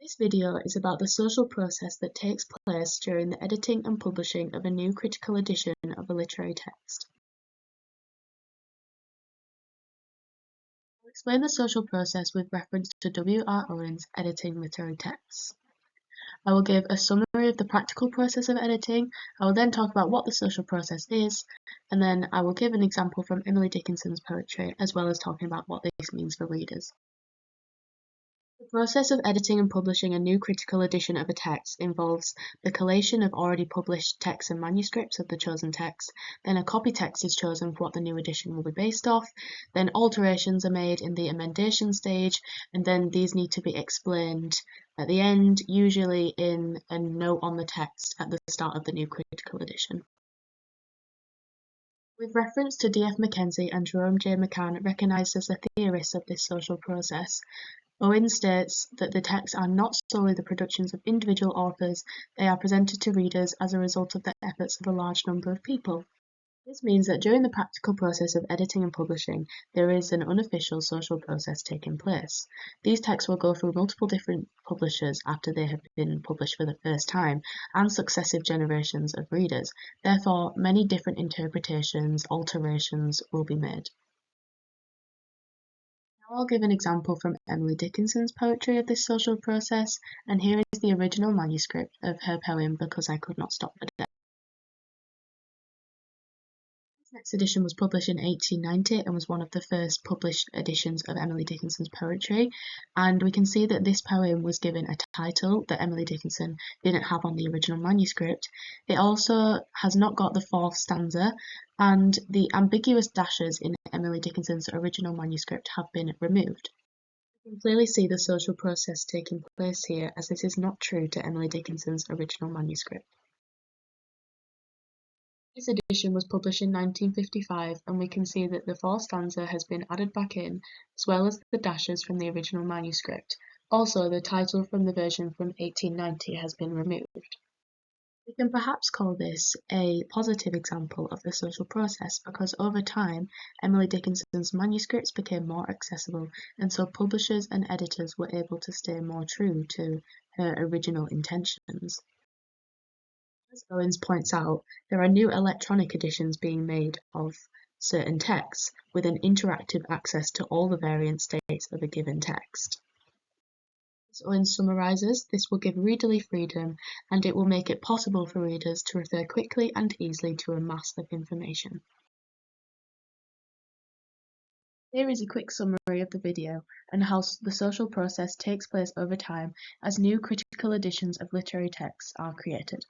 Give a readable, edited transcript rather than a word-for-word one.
This video is about the social process that takes place during the editing and publishing of a new critical edition of a literary text. I'll explain the social process with reference to W.R. Owen's editing literary texts. I will give a summary of the practical process of editing. I will then talk about what the social process is, and then I will give an example from Emily Dickinson's poetry, as well as talking about what this means for readers. The process of editing and publishing a new critical edition of a text involves the collation of already published texts and manuscripts of the chosen text, then a copy text is chosen for what the new edition will be based off, then alterations are made in the emendation stage, and then these need to be explained at the end, usually in a note on the text at the start of the new critical edition. With reference to D.F. Mackenzie and Jerome J. McCann, recognised as the theorists of this social process, Owen states that the texts are not solely the productions of individual authors, they are presented to readers as a result of the efforts of a large number of people. This means that during the practical process of editing and publishing, there is an unofficial social process taking place. These texts will go through multiple different publishers after they have been published for the first time, and successive generations of readers. Therefore, many different interpretations, alterations will be made. Now I'll give an example from Emily Dickinson's poetry of this social process, and here is the original manuscript of her poem Because I Could Not Stop the Day. This next edition was published in 1890 and was one of the first published editions of Emily Dickinson's poetry, and we can see that this poem was given a title that Emily Dickinson didn't have on the original manuscript. It also has not got the fourth stanza, and the ambiguous dashes in Emily Dickinson's original manuscript have been removed. You can clearly see the social process taking place here, as this is not true to Emily Dickinson's original manuscript. This edition was published in 1955, and we can see that the fourth stanza has been added back in, as well as the dashes from the original manuscript. Also, the title from the version from 1890 has been removed. We can perhaps call this a positive example of the social process because over time, Emily Dickinson's manuscripts became more accessible, and so publishers and editors were able to stay more true to her original intentions. As Owens points out, there are new electronic editions being made of certain texts with an interactive access to all the variant states of a given text. As Owens summarizes, this will give readerly freedom, and it will make it possible for readers to refer quickly and easily to a mass of information. Here is a quick summary of the video and how the social process takes place over time as new critical editions of literary texts are created.